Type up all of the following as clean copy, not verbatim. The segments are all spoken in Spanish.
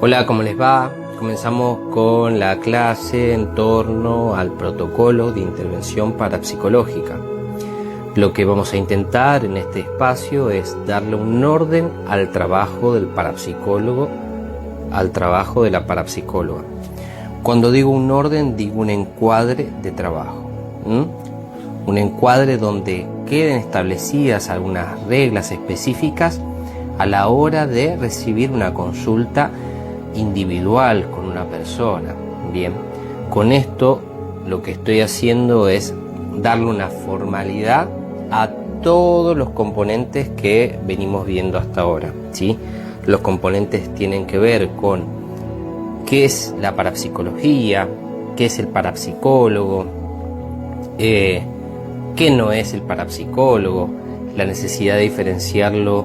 Hola, ¿cómo les va? Comenzamos con la clase en torno al protocolo de intervención parapsicológica. Lo que vamos a intentar en este espacio es darle un orden al trabajo del parapsicólogo, al trabajo de la parapsicóloga. Cuando digo un orden, digo un encuadre de trabajo. Un encuadre donde queden establecidas algunas reglas específicas a la hora de recibir una consulta individual con una persona. Bien, con esto lo que estoy haciendo es darle una formalidad a todos los componentes que venimos viendo hasta ahora, ¿sí? Los componentes tienen que ver con qué es la parapsicología, qué es el parapsicólogo, qué no es el parapsicólogo, la necesidad de diferenciarlo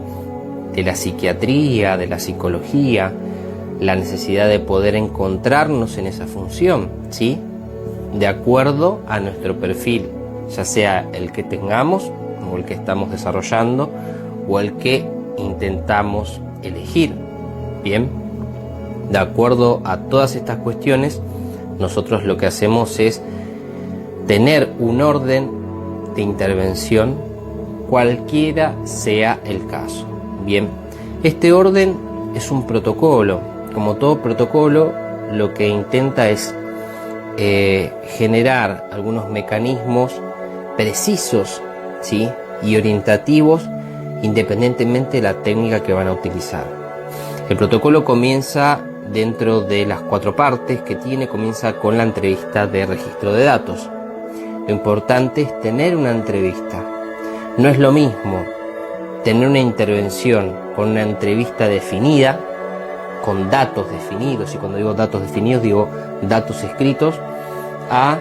de la psiquiatría, de la psicología, la necesidad de poder encontrarnos en esa función, ¿sí? De acuerdo a nuestro perfil, ya sea el que tengamos o el que estamos desarrollando o el que intentamos elegir. Bien, de acuerdo a todas estas cuestiones, nosotros lo que hacemos es tener un orden de intervención, cualquiera sea el caso. Bien, este orden es un protocolo. Como todo protocolo, lo que intenta es generar algunos mecanismos precisos, ¿sí? Y orientativos, independientemente de la técnica que van a utilizar. El protocolo comienza dentro de las 4 partes que tiene, comienza con la entrevista de registro de datos. Lo importante es tener una entrevista. No es lo mismo tener una intervención con una entrevista definida, con datos definidos, y cuando digo datos definidos digo datos escritos, a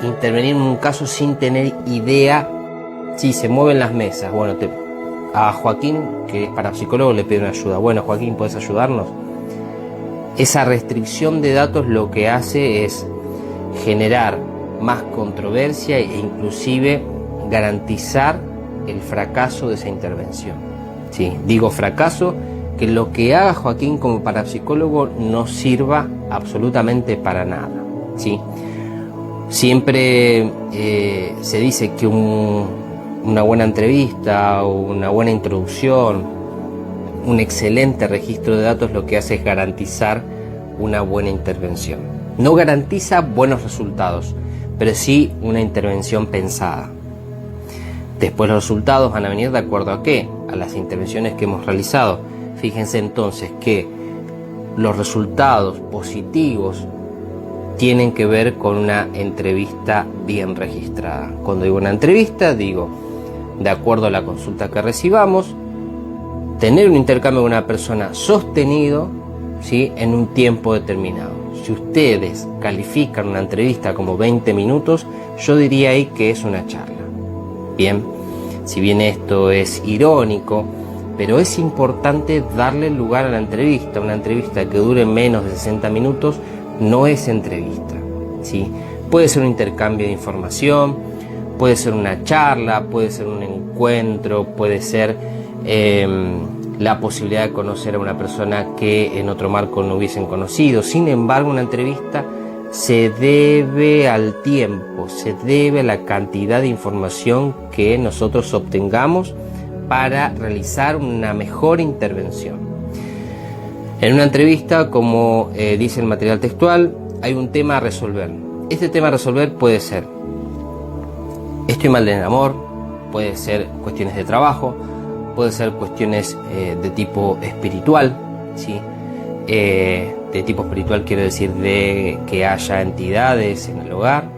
intervenir en un caso sin tener idea si se mueven las mesas. Bueno, a Joaquín, que es parapsicólogo, le pido una ayuda. Bueno, Joaquín, ¿puedes ayudarnos? Esa restricción de datos lo que hace es generar más controversia e inclusive garantizar el fracaso de esa intervención. Sí, digo fracaso, que lo que haga Joaquín como parapsicólogo no sirva absolutamente para nada, ¿sí? Siempre se dice que una buena entrevista o una buena introducción, un excelente registro de datos lo que hace es garantizar una buena intervención. No garantiza buenos resultados, pero sí una intervención pensada. Después los resultados van a venir de acuerdo a qué, a las intervenciones que hemos realizado. Fíjense entonces que los resultados positivos tienen que ver con una entrevista bien registrada. Cuando digo una entrevista, digo, de acuerdo a la consulta que recibamos, tener un intercambio con una persona sostenido, ¿sí? En un tiempo determinado. Si ustedes califican una entrevista como 20 minutos, yo diría ahí que es una charla. Bien, si bien esto es irónico, pero es importante darle lugar a la entrevista. Una entrevista que dure menos de 60 minutos no es entrevista, ¿sí? Puede ser un intercambio de información, puede ser una charla, puede ser un encuentro, puede ser la posibilidad de conocer a una persona que en otro marco no hubiesen conocido. Sin embargo, una entrevista se debe al tiempo, se debe a la cantidad de información que nosotros obtengamos para realizar una mejor intervención. En una entrevista, como dice el material textual, hay un tema a resolver. Este tema a resolver puede ser: estoy mal en el amor, puede ser cuestiones de trabajo, puede ser cuestiones de tipo espiritual, ¿sí? De tipo espiritual quiero decir de que haya entidades en el hogar.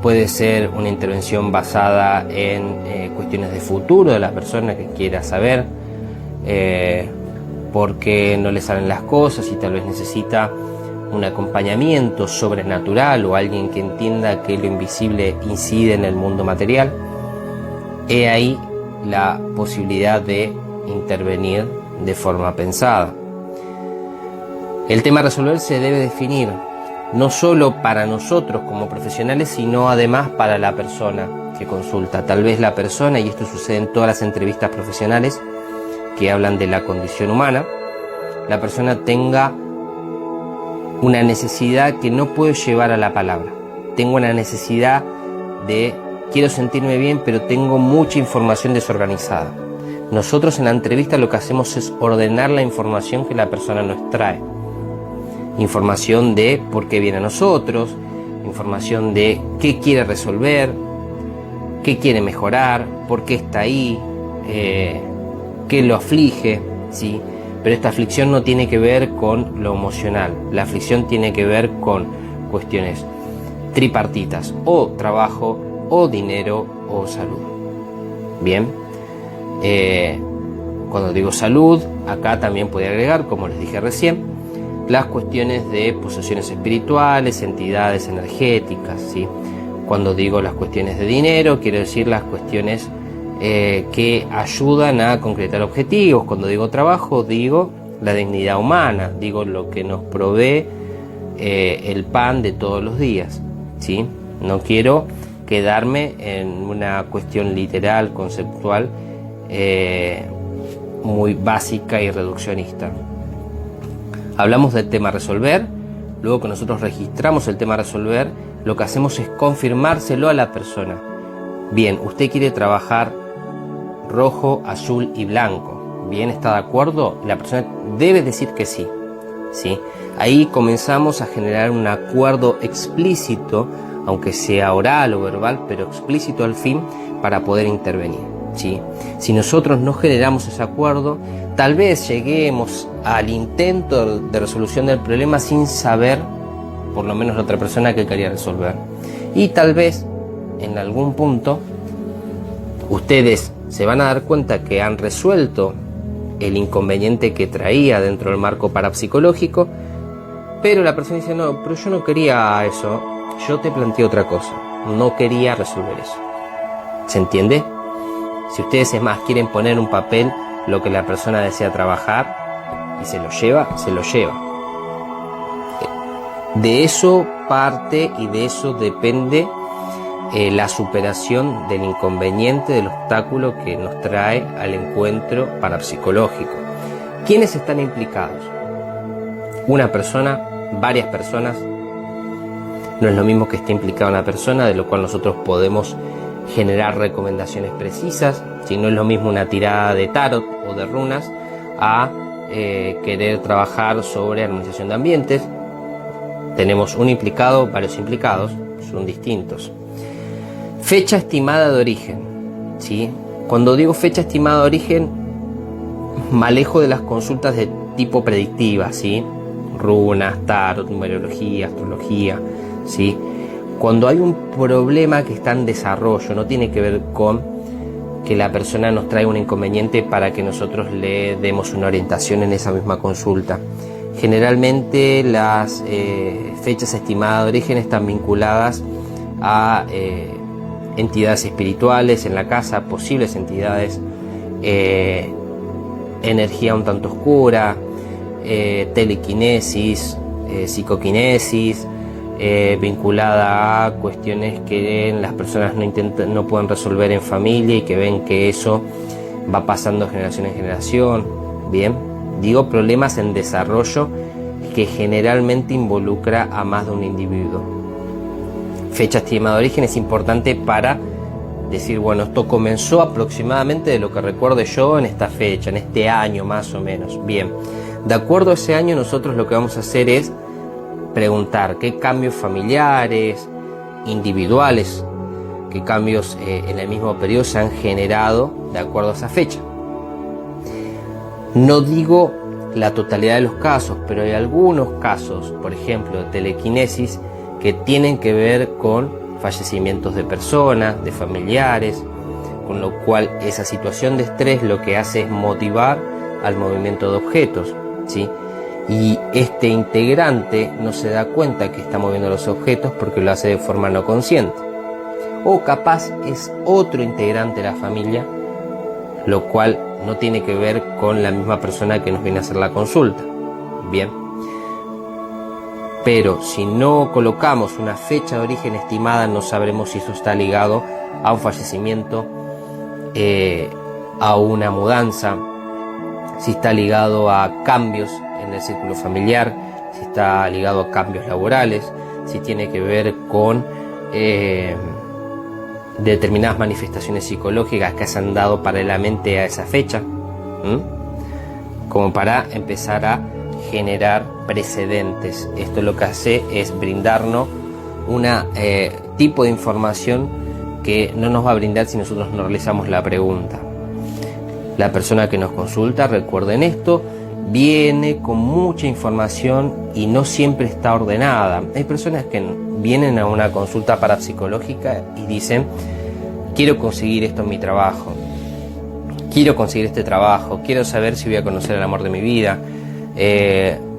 Puede ser una intervención basada en cuestiones de futuro de la persona que quiera saber por qué no le salen las cosas y tal vez necesita un acompañamiento sobrenatural o alguien que entienda que lo invisible incide en el mundo material. He ahí la posibilidad de intervenir de forma pensada. El tema a resolver se debe definir no solo para nosotros como profesionales, sino además para la persona que consulta. Tal vez la persona, y esto sucede en todas las entrevistas profesionales que hablan de la condición humana, la persona tenga una necesidad que no puedo llevar a la palabra. Tengo una necesidad de quiero sentirme bien, pero tengo mucha información desorganizada. Nosotros en la entrevista lo que hacemos es ordenar la información que la persona nos trae. Información de por qué viene a nosotros, información de qué quiere resolver, qué quiere mejorar, por qué está ahí, qué lo aflige, ¿sí? Pero esta aflicción no tiene que ver con lo emocional. La aflicción tiene que ver con cuestiones tripartitas, o trabajo, o dinero, o salud. Bien, cuando digo salud, acá también puede agregar, como les dije recién, las cuestiones de posesiones espirituales, entidades energéticas, ¿sí? Cuando digo las cuestiones de dinero, quiero decir las cuestiones que ayudan a concretar objetivos. Cuando digo trabajo, digo la dignidad humana, digo lo que nos provee el pan de todos los días, ¿sí? No quiero quedarme en una cuestión literal, conceptual, muy básica y reduccionista. Hablamos del tema resolver, luego que nosotros registramos el tema resolver, lo que hacemos es confirmárselo a la persona. Bien, usted quiere trabajar rojo, azul y blanco. Bien, ¿está de acuerdo? La persona debe decir que sí, ¿sí? Ahí comenzamos a generar un acuerdo explícito, aunque sea oral o verbal, pero explícito al fin, para poder intervenir, ¿sí? Si nosotros no generamos ese acuerdo, tal vez lleguemos al intento de resolución del problema sin saber, por lo menos la otra persona, que quería resolver. Y tal vez, en algún punto, ustedes se van a dar cuenta que han resuelto el inconveniente que traía dentro del marco parapsicológico, pero la persona dice, no, pero yo no quería eso, yo te planteé otra cosa, no quería resolver eso. ¿Se entiende? Si ustedes, es más, quieren poner un papel lo que la persona desea trabajar y se lo lleva, se lo lleva. De eso parte y de eso depende la superación del inconveniente, del obstáculo que nos trae al encuentro parapsicológico. ¿Quiénes están implicados? Una persona, varias personas. No es lo mismo que esté implicada una persona, de lo cual nosotros podemos generar recomendaciones precisas. Si no es lo mismo una tirada de tarot o de runas a querer trabajar sobre armonización de ambientes. Tenemos un implicado, varios implicados, son distintos. Fecha estimada de origen, ¿sí? Cuando digo fecha estimada de origen, me alejo de las consultas de tipo predictiva, ¿sí? Runas, tarot, numerología, astrología, ¿sí? Cuando hay un problema que está en desarrollo, no tiene que ver con que la persona nos trae un inconveniente para que nosotros le demos una orientación en esa misma consulta. Generalmente las fechas estimadas de origen están vinculadas a entidades espirituales en la casa, posibles entidades, energía un tanto oscura, telequinesis, psicoquinesis, vinculada a cuestiones que las personas no pueden resolver en familia y que ven que eso va pasando de generación en generación. Bien, digo problemas en desarrollo que generalmente involucra a más de un individuo. Fecha estimada de origen es importante para decir, bueno, esto comenzó aproximadamente, de lo que recuerdo yo, en esta fecha, en este año más o menos. Bien, de acuerdo a ese año nosotros lo que vamos a hacer es preguntar qué cambios familiares, individuales, qué cambios en el mismo periodo se han generado de acuerdo a esa fecha. No digo la totalidad de los casos, pero hay algunos casos, por ejemplo, de telequinesis, que tienen que ver con fallecimientos de personas, de familiares, con lo cual esa situación de estrés lo que hace es motivar al movimiento de objetos, ¿sí? Y este integrante no se da cuenta que está moviendo los objetos porque lo hace de forma no consciente. O capaz es otro integrante de la familia, lo cual no tiene que ver con la misma persona que nos viene a hacer la consulta. Bien. Pero si no colocamos una fecha de origen estimada, no sabremos si eso está ligado a un fallecimiento, a una mudanza, si está ligado a cambios en el círculo familiar, si está ligado a cambios laborales, si tiene que ver con determinadas manifestaciones psicológicas que se han dado paralelamente a esa fecha, como para empezar a generar precedentes. Esto lo que hace es brindarnos un tipo de información que no nos va a brindar si nosotros no realizamos la pregunta. La persona que nos consulta, recuerden esto, viene con mucha información y no siempre está ordenada. Hay personas que vienen a una consulta parapsicológica y dicen: quiero conseguir esto en mi trabajo, quiero conseguir este trabajo, quiero saber si voy a conocer el amor de mi vida.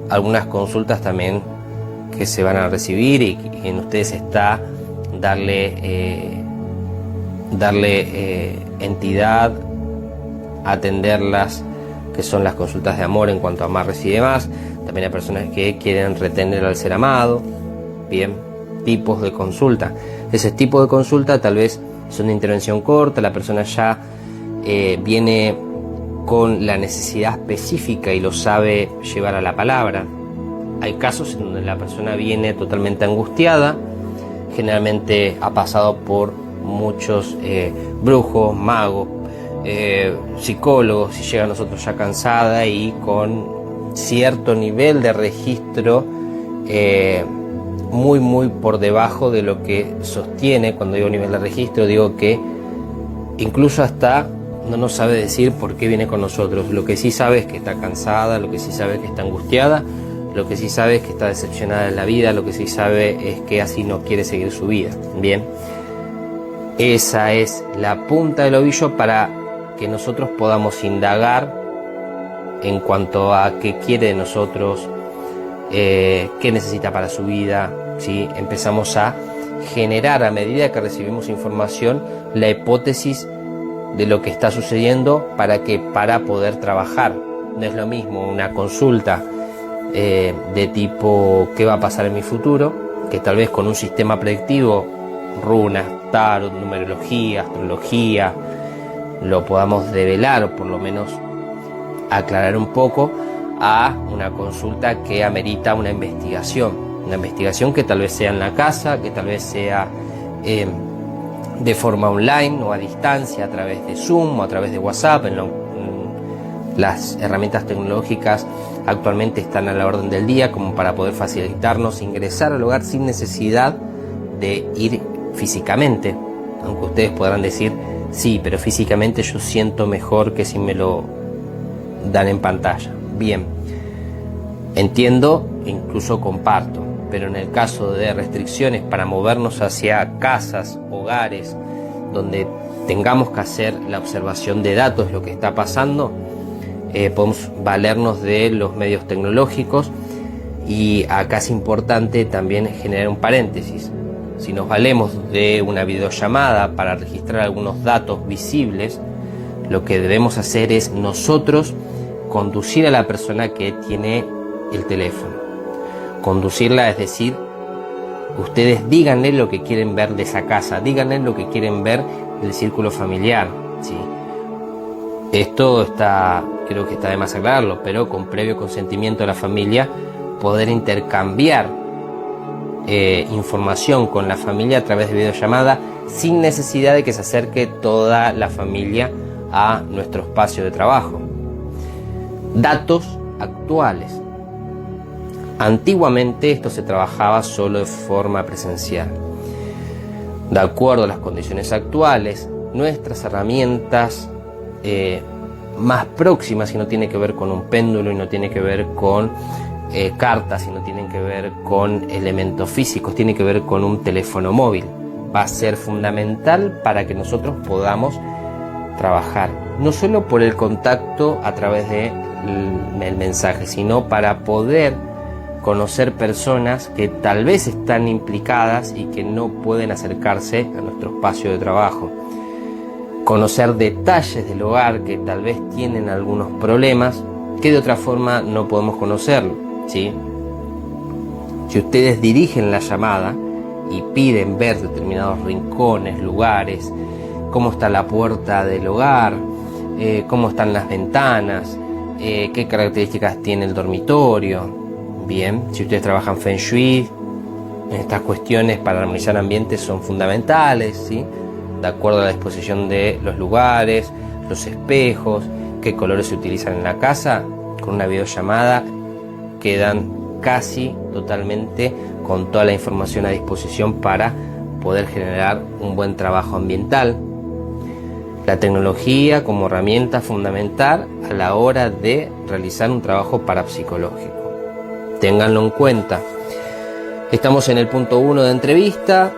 Algunas consultas también que se van a recibir y en ustedes está darle entidad, atenderlas, que son las consultas de amor en cuanto a amarres y demás. También hay personas que quieren retener al ser amado. Bien, tipos de consulta. Ese tipo de consulta tal vez son de intervención corta, la persona ya viene con la necesidad específica y lo sabe llevar a la palabra. Hay casos en donde la persona viene totalmente angustiada, generalmente ha pasado por muchos brujos, magos, psicólogos, y llega a nosotros ya cansada y con cierto nivel de registro muy por debajo de lo que sostiene. Cuando digo nivel de registro, digo que incluso hasta no nos sabe decir por qué viene con nosotros. Lo que sí sabe es que está cansada, lo que sí sabe es que está angustiada, lo que sí sabe es que está decepcionada en la vida, lo que sí sabe es que así no quiere seguir su vida. Bien, esa es la punta del ovillo para que nosotros podamos indagar en cuanto a qué quiere de nosotros, qué necesita para su vida, ¿sí? Empezamos a generar, a medida que recibimos información, la hipótesis de lo que está sucediendo para poder trabajar. No es lo mismo una consulta de tipo ¿qué va a pasar en mi futuro?, que tal vez con un sistema predictivo, runas, tarot, numerología, astrología, lo podamos develar o por lo menos aclarar un poco, a una consulta que amerita una investigación que tal vez sea en la casa, que tal vez sea de forma online o a distancia, a través de Zoom o a través de WhatsApp. Las herramientas tecnológicas actualmente están a la orden del día como para poder facilitarnos ingresar al hogar sin necesidad de ir físicamente, aunque ustedes podrán decir: sí, pero físicamente yo siento mejor que si me lo dan en pantalla. Bien, entiendo, incluso comparto, pero en el caso de restricciones para movernos hacia casas, hogares, donde tengamos que hacer la observación de datos, lo que está pasando, podemos valernos de los medios tecnológicos. Y acá es importante también generar un paréntesis. Si nos valemos de una videollamada para registrar algunos datos visibles, lo que debemos hacer es nosotros conducir a la persona que tiene el teléfono. Conducirla, es decir, ustedes díganle lo que quieren ver de esa casa, díganle lo que quieren ver del círculo familiar, ¿sí? Esto creo que está de más aclararlo, pero con previo consentimiento de la familia, poder intercambiar información con la familia a través de videollamada sin necesidad de que se acerque toda la familia a nuestro espacio de trabajo. Datos actuales. Antiguamente esto se trabajaba solo de forma presencial. De acuerdo a las condiciones actuales, nuestras herramientas más próximas, y no tiene que ver con un péndulo, y no tiene que ver con cartas, y no tienen que ver con elementos físicos, tiene que ver con un teléfono móvil. Va a ser fundamental para que nosotros podamos trabajar, no solo por el contacto a través del mensaje, sino para poder conocer personas que tal vez están implicadas y que no pueden acercarse a nuestro espacio de trabajo. Conocer detalles del hogar que tal vez tienen algunos problemas que de otra forma no podemos conocerlo, ¿sí? Si ustedes dirigen la llamada y piden ver determinados rincones, lugares, cómo está la puerta del hogar, cómo están las ventanas, qué características tiene el dormitorio. Bien, si ustedes trabajan Feng Shui, estas cuestiones para armonizar ambientes son fundamentales, ¿sí? De acuerdo a la disposición de los lugares, los espejos, qué colores se utilizan en la casa. Con una videollamada quedan casi totalmente con toda la información a disposición para poder generar un buen trabajo ambiental. La tecnología como herramienta fundamental a la hora de realizar un trabajo parapsicológico. Ténganlo en cuenta. Estamos en el punto 1 de entrevista.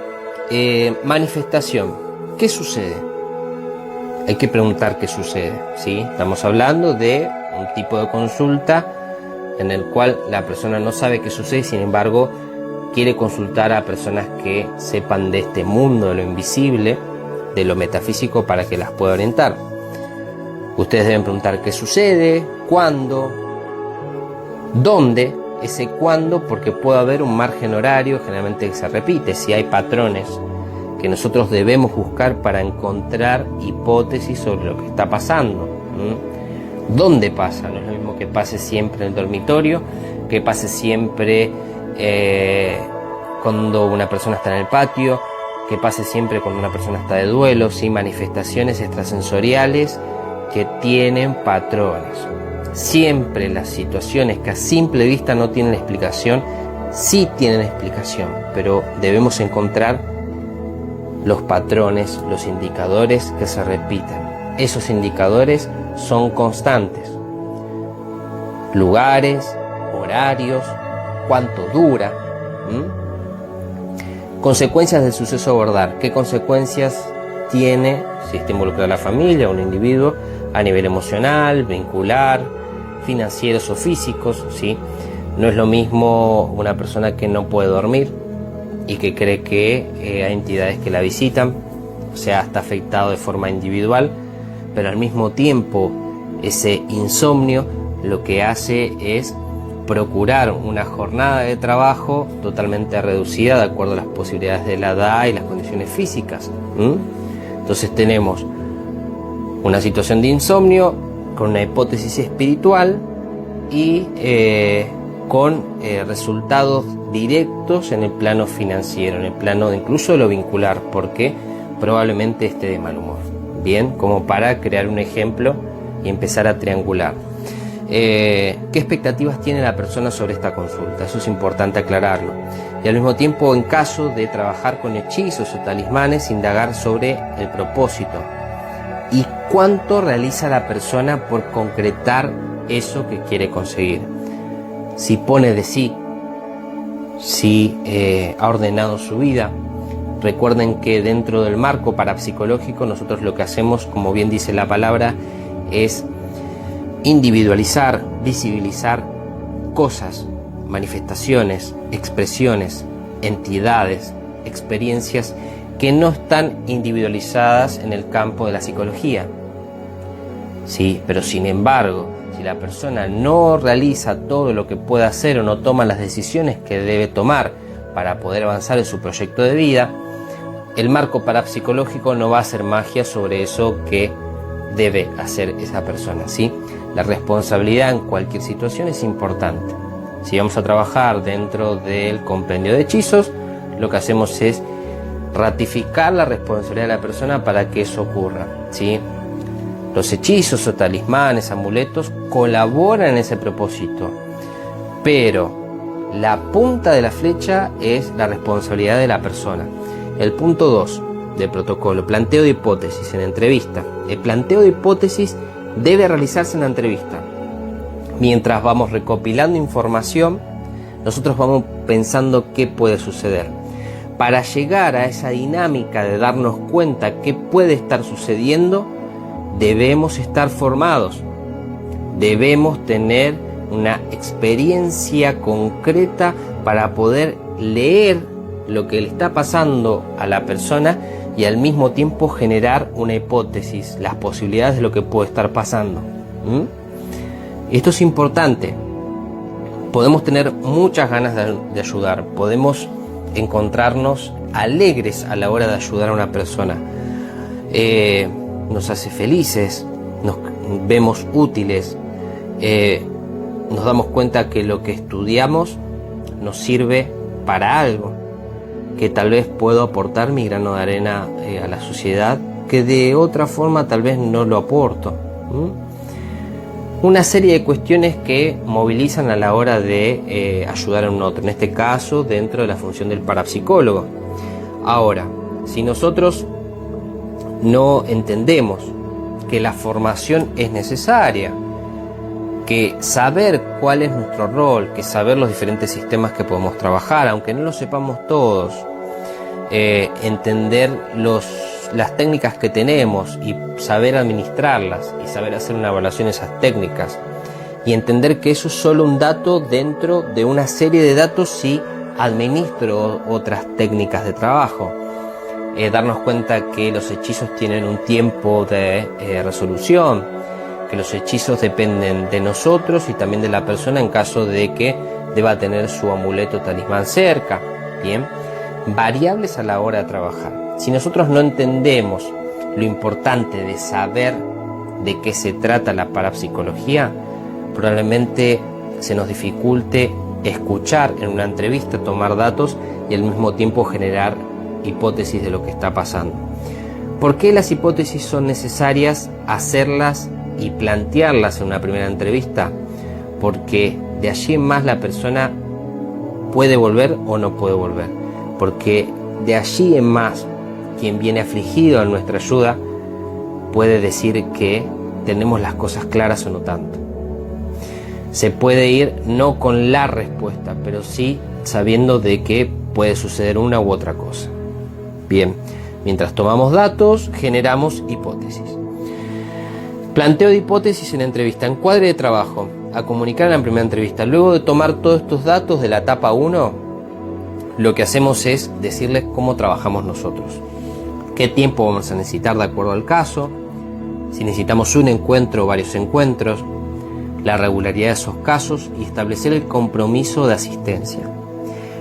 Manifestación. ¿Qué sucede? Hay que preguntar qué sucede, ¿sí? Estamos hablando de un tipo de consulta en el cual la persona no sabe qué sucede, sin embargo quiere consultar a personas que sepan de este mundo, de lo invisible, de lo metafísico, para que las pueda orientar. Ustedes deben preguntar qué sucede, cuándo, dónde. Ese cuándo, porque puede haber un margen horario, generalmente se repite, si hay patrones que nosotros debemos buscar para encontrar hipótesis sobre lo que está pasando. ¿Dónde pasa? No es lo mismo que pase siempre en el dormitorio, que pase siempre cuando una persona está en el patio, que pase siempre cuando una persona está de duelo. ¿Sí? Manifestaciones extrasensoriales que tienen patrones. Siempre las situaciones que a simple vista no tienen explicación, sí tienen explicación, pero debemos encontrar los patrones, los indicadores que se repiten. Esos indicadores son constantes. Lugares, horarios, cuánto dura. Consecuencias del suceso a abordar. ¿Qué consecuencias tiene si está involucrada la familia o un individuo a nivel emocional, vincular, financieros o físicos? ¿Sí? No es lo mismo una persona que no puede dormir y que cree que hay entidades que la visitan, o sea, está afectado de forma individual, pero al mismo tiempo ese insomnio lo que hace es procurar una jornada de trabajo totalmente reducida de acuerdo a las posibilidades de la edad y las condiciones físicas. Entonces tenemos una situación de insomnio con una hipótesis espiritual y con resultados directos en el plano financiero, en el plano incluso de lo vincular, porque probablemente esté de mal humor. Bien, como para crear un ejemplo y empezar a triangular. ¿Qué expectativas tiene la persona sobre esta consulta? Eso es importante aclararlo. Y al mismo tiempo, en caso de trabajar con hechizos o talismanes, indagar sobre el propósito y cuánto realiza la persona por concretar eso que quiere conseguir. Si pone de sí, si ha ordenado su vida. Recuerden que dentro del marco parapsicológico nosotros lo que hacemos, como bien dice la palabra, es individualizar, visibilizar cosas, manifestaciones, expresiones, entidades, experiencias que no están individualizadas en el campo de la psicología. Sí, pero sin embargo, si la persona no realiza todo lo que puede hacer o no toma las decisiones que debe tomar para poder avanzar en su proyecto de vida, el marco parapsicológico no va a hacer magia sobre eso que debe hacer esa persona, ¿sí? La responsabilidad en cualquier situación es importante. Si vamos a trabajar dentro del compendio de hechizos, lo que hacemos es ratificar la responsabilidad de la persona para que eso ocurra, ¿sí? Los hechizos o talismanes, amuletos, colaboran en ese propósito, pero la punta de la flecha es la responsabilidad de la persona. El punto 2 del protocolo, planteo de hipótesis en entrevista. El planteo de hipótesis debe realizarse en la entrevista. Mientras vamos recopilando información, nosotros vamos pensando qué puede suceder. Para llegar a esa dinámica de darnos cuenta qué puede estar sucediendo, debemos estar formados. Debemos tener una experiencia concreta para poder leer lo que le está pasando a la persona y al mismo tiempo generar una hipótesis, las posibilidades de lo que puede estar pasando. Esto es importante. Podemos tener muchas ganas de ayudar, podemos encontrarnos alegres a la hora de ayudar a una persona. Nos hace felices, nos vemos útiles nos damos cuenta que lo que estudiamos nos sirve para algo, que tal vez puedo aportar mi grano de arena a la sociedad, que de otra forma tal vez no lo aporto. Una serie de cuestiones que movilizan a la hora de ayudar a un otro, en este caso dentro de la función del parapsicólogo. Ahora, si nosotros no entendemos que la formación es necesaria, que saber cuál es nuestro rol, que saber los diferentes sistemas que podemos trabajar, aunque no lo sepamos todos, entender las técnicas que tenemos y saber administrarlas y saber hacer una evaluación de esas técnicas y entender que eso es solo un dato dentro de una serie de datos si administro otras técnicas de trabajo. Darnos cuenta que los hechizos tienen un tiempo de resolución, que los hechizos dependen de nosotros y también de la persona en caso de que deba tener su amuleto talismán cerca. Bien, variables a la hora de trabajar. Si nosotros no entendemos lo importante de saber de qué se trata la parapsicología, probablemente se nos dificulte escuchar en una entrevista, tomar datos y al mismo tiempo generar hipótesis de lo que está pasando. ¿Por qué las hipótesis son necesarias hacerlas y plantearlas en una primera entrevista? Porque de allí en más la persona puede volver o no puede volver. Porque de allí en más quien viene afligido a nuestra ayuda puede decir que tenemos las cosas claras o no tanto. Se puede ir no con la respuesta, pero sí sabiendo de que puede suceder una u otra cosa. Bien, mientras tomamos datos, generamos hipótesis. Planteo de hipótesis en entrevista, encuadre de trabajo, a comunicar en la primera entrevista. Luego de tomar todos estos datos de la etapa 1, lo que hacemos es decirles cómo trabajamos nosotros. Qué tiempo vamos a necesitar de acuerdo al caso, si necesitamos un encuentro o varios encuentros, la regularidad de esos casos y establecer el compromiso de asistencia.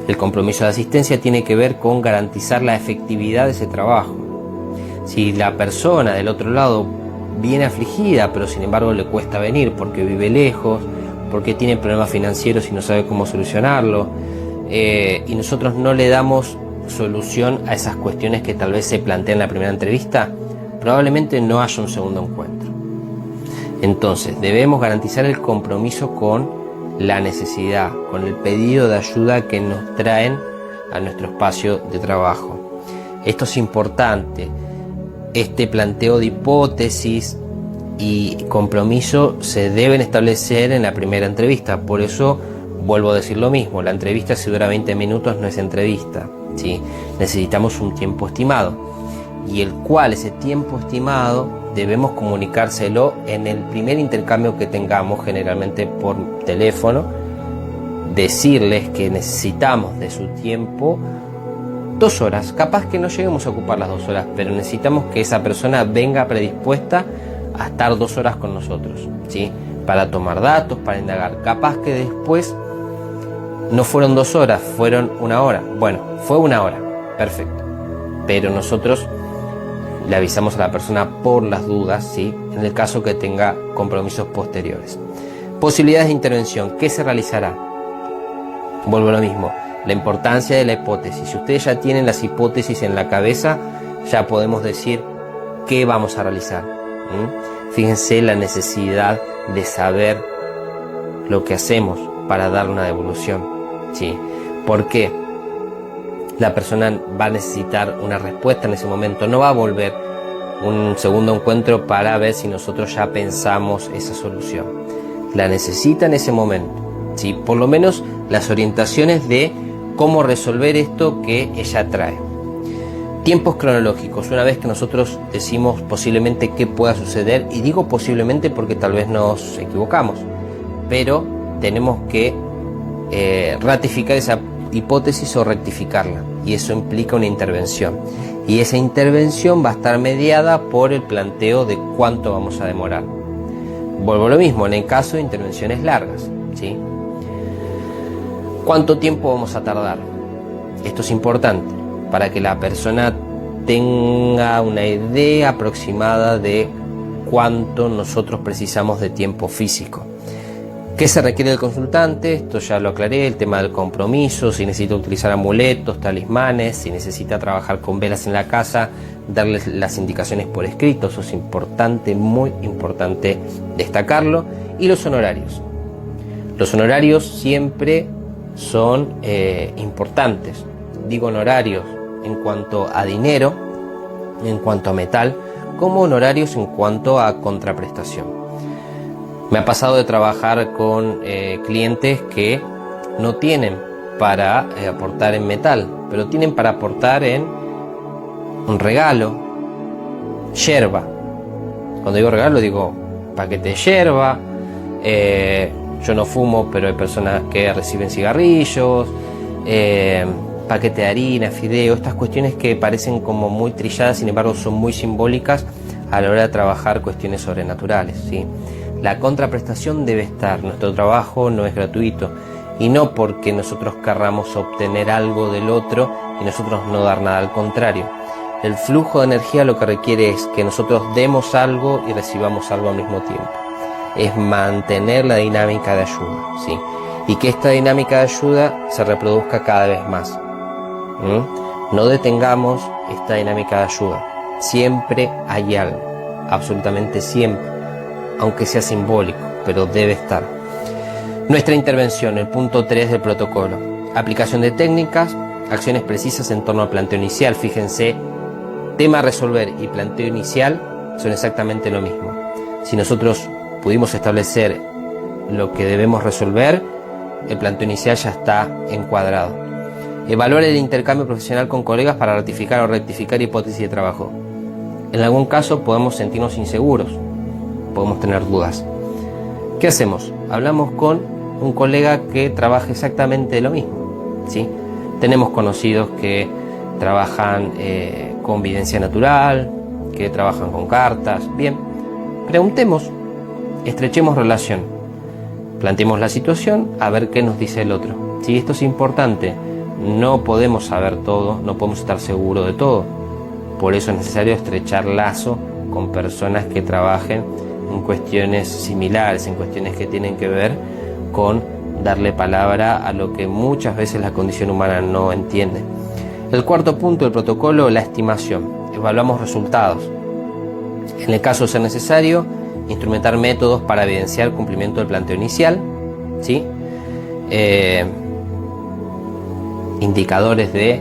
El compromiso de asistencia tiene que ver con garantizar la efectividad de ese trabajo. Si la persona del otro lado viene afligida, pero sin embargo le cuesta venir porque vive lejos, porque tiene problemas financieros y no sabe cómo solucionarlo, y nosotros no le damos solución a esas cuestiones que tal vez se plantean en la primera entrevista, probablemente no haya un segundo encuentro. Entonces debemos garantizar el compromiso con la necesidad, con el pedido de ayuda que nos traen a nuestro espacio de trabajo. Esto es importante. Este planteo de hipótesis y compromiso se deben establecer en la primera entrevista. Por eso vuelvo a decir lo mismo, la entrevista si dura 20 minutos no es entrevista, ¿sí? Necesitamos un tiempo estimado y el cual ese tiempo estimado debemos comunicárselo en el primer intercambio que tengamos, generalmente por teléfono, decirles que necesitamos de su tiempo 2 horas, capaz que no lleguemos a ocupar las 2 horas, pero necesitamos que esa persona venga predispuesta a estar 2 horas con nosotros, ¿sí? Para tomar datos, para indagar. Capaz que después no fueron 2 horas, fueron 1 hora. Bueno, fue 1 hora, perfecto. Pero nosotros le avisamos a la persona por las dudas, ¿sí? En el caso que tenga compromisos posteriores. Posibilidades de intervención, ¿qué se realizará? Vuelvo a lo mismo. La importancia de la hipótesis. Si ustedes ya tienen las hipótesis en la cabeza, ya podemos decir qué vamos a realizar. Fíjense la necesidad de saber lo que hacemos para dar una devolución. ¿Sí? ¿Por qué? La persona va a necesitar una respuesta en ese momento. No va a volver un segundo encuentro para ver si nosotros ya pensamos esa solución. La necesita en ese momento. ¿Sí? Por lo menos las orientaciones de cómo resolver esto que ella trae. Tiempos cronológicos, una vez que nosotros decimos posiblemente qué pueda suceder, y digo posiblemente porque tal vez nos equivocamos, pero tenemos que ratificar esa hipótesis o rectificarla, y eso implica una intervención, y esa intervención va a estar mediada por el planteo de cuánto vamos a demorar. Vuelvo a lo mismo, en el caso de intervenciones largas, ¿sí? ¿Cuánto tiempo vamos a tardar? Esto es importante para que la persona tenga una idea aproximada de cuánto nosotros precisamos de tiempo físico. ¿Qué se requiere del consultante? Esto ya lo aclaré, el tema del compromiso, si necesita utilizar amuletos, talismanes, si necesita trabajar con velas en la casa, darles las indicaciones por escrito, eso es importante, muy importante destacarlo. Y los honorarios. Los honorarios siempre son importantes. Digo honorarios en cuanto a dinero, en cuanto a metal, como honorarios en cuanto a contraprestación. Me ha pasado de trabajar con clientes que no tienen para aportar en metal, pero tienen para aportar en un regalo, yerba. Cuando digo regalo digo paquete de yerba. Yo no fumo, pero hay personas que reciben cigarrillos, paquete de harina, fideo, estas cuestiones que parecen como muy trilladas, sin embargo son muy simbólicas a la hora de trabajar cuestiones sobrenaturales, ¿sí? La contraprestación debe estar, nuestro trabajo no es gratuito, y no porque nosotros querramos obtener algo del otro y nosotros no dar nada, al contrario. El flujo de energía lo que requiere es que nosotros demos algo y recibamos algo al mismo tiempo. Es mantener la dinámica de ayuda, ¿sí? Y que esta dinámica de ayuda se reproduzca cada vez más. No detengamos esta dinámica de ayuda. Siempre hay algo, absolutamente siempre, aunque sea simbólico, pero debe estar. Nuestra intervención, el punto 3 del protocolo. Aplicación de técnicas, acciones precisas en torno al planteo inicial. Fíjense, tema a resolver y planteo inicial son exactamente lo mismo. Si nosotros pudimos establecer lo que debemos resolver, el planteo inicial ya está encuadrado. Evaluar el intercambio profesional con colegas para ratificar o rectificar hipótesis de trabajo. En algún caso podemos sentirnos inseguros, podemos tener dudas. ¿Qué hacemos? Hablamos con un colega que trabaja exactamente lo mismo, ¿sí? Tenemos conocidos que trabajan con videncia natural, que trabajan con cartas. Bien, preguntemos, estrechemos relación, planteemos la situación, a ver qué nos dice el otro. Sí, esto es importante, no podemos saber todo, no podemos estar seguros de todo. Por eso es necesario estrechar lazo con personas que trabajen en cuestiones similares, en cuestiones que tienen que ver con darle palabra a lo que muchas veces la condición humana no entiende. El cuarto punto del protocolo, la estimación. Evaluamos resultados. En el caso de ser necesario, instrumentar métodos para evidenciar el cumplimiento del planteo inicial, ¿sí? Indicadores de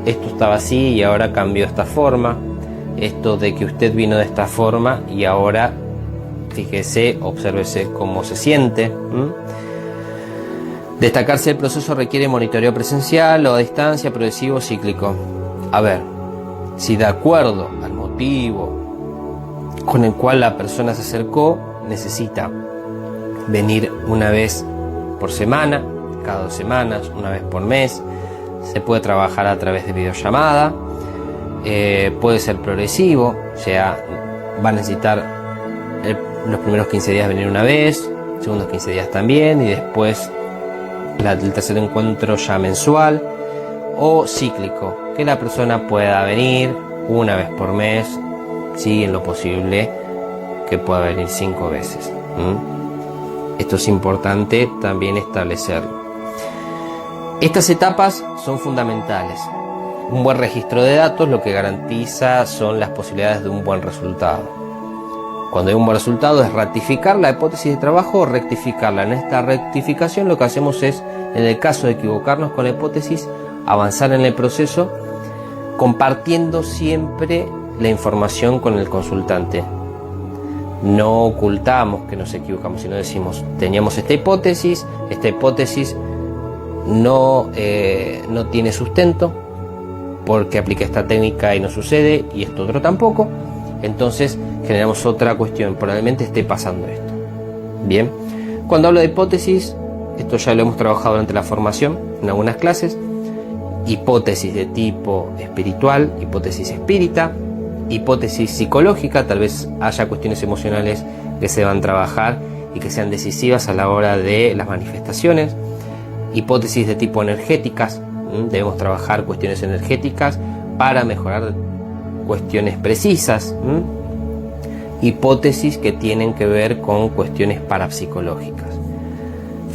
esto estaba así y ahora cambió de esta forma, esto de que usted vino de esta forma y ahora fíjese, obsérvese cómo se siente. Destacar si el proceso requiere monitoreo presencial o a distancia, progresivo, cíclico. A ver, si de acuerdo al motivo con el cual la persona se acercó, necesita venir una vez por semana, cada 2 semanas, una vez por mes, se puede trabajar a través de videollamada, puede ser progresivo, o sea, va a necesitar los primeros 15 días venir una vez, segundos 15 días también, y después el tercer encuentro ya mensual, o cíclico, que la persona pueda venir una vez por mes, sí, en lo posible que pueda venir 5 veces. Esto es importante también establecerlo. Estas etapas son fundamentales. Un buen registro de datos lo que garantiza son las posibilidades de un buen resultado. Cuando hay un buen resultado es ratificar la hipótesis de trabajo o rectificarla. En esta rectificación lo que hacemos es, en el caso de equivocarnos con la hipótesis, avanzar en el proceso compartiendo siempre la información con el consultante. No ocultamos que nos equivocamos, sino decimos, teníamos esta hipótesis no tiene sustento porque apliqué esta técnica y no sucede, y esto otro tampoco, entonces generamos otra cuestión, probablemente esté pasando esto. Bien, cuando hablo de hipótesis, esto ya lo hemos trabajado durante la formación en algunas clases: hipótesis de tipo espiritual, hipótesis espírita, hipótesis psicológica, tal vez haya cuestiones emocionales que se deban trabajar y que sean decisivas a la hora de las manifestaciones, hipótesis de tipo energéticas, debemos trabajar cuestiones energéticas para mejorar cuestiones precisas, hipótesis que tienen que ver con cuestiones parapsicológicas.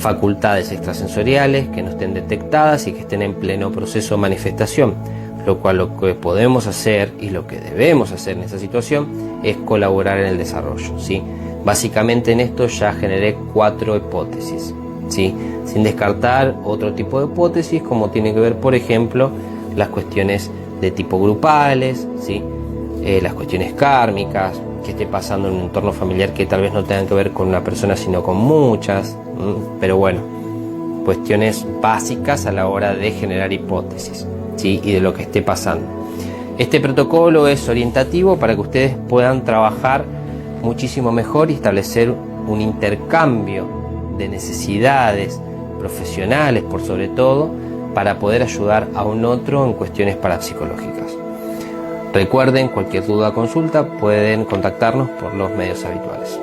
facultades extrasensoriales que no estén detectadas y que estén en pleno proceso de manifestación, lo cual lo que podemos hacer y lo que debemos hacer en esa situación es colaborar en el desarrollo, ¿sí? Básicamente en esto ya generé 4 hipótesis, ¿sí? Sin descartar otro tipo de hipótesis como tiene que ver, por ejemplo, las cuestiones de tipo grupales, ¿sí? Las cuestiones kármicas, que esté pasando en un entorno familiar que tal vez no tengan que ver con una persona sino con muchas, pero bueno, cuestiones básicas a la hora de generar hipótesis, ¿sí? Y de lo que esté pasando. Este protocolo es orientativo para que ustedes puedan trabajar muchísimo mejor y establecer un intercambio de necesidades profesionales, por sobre todo, para poder ayudar a un otro en cuestiones parapsicológicas. Recuerden, cualquier duda o consulta pueden contactarnos por los medios habituales.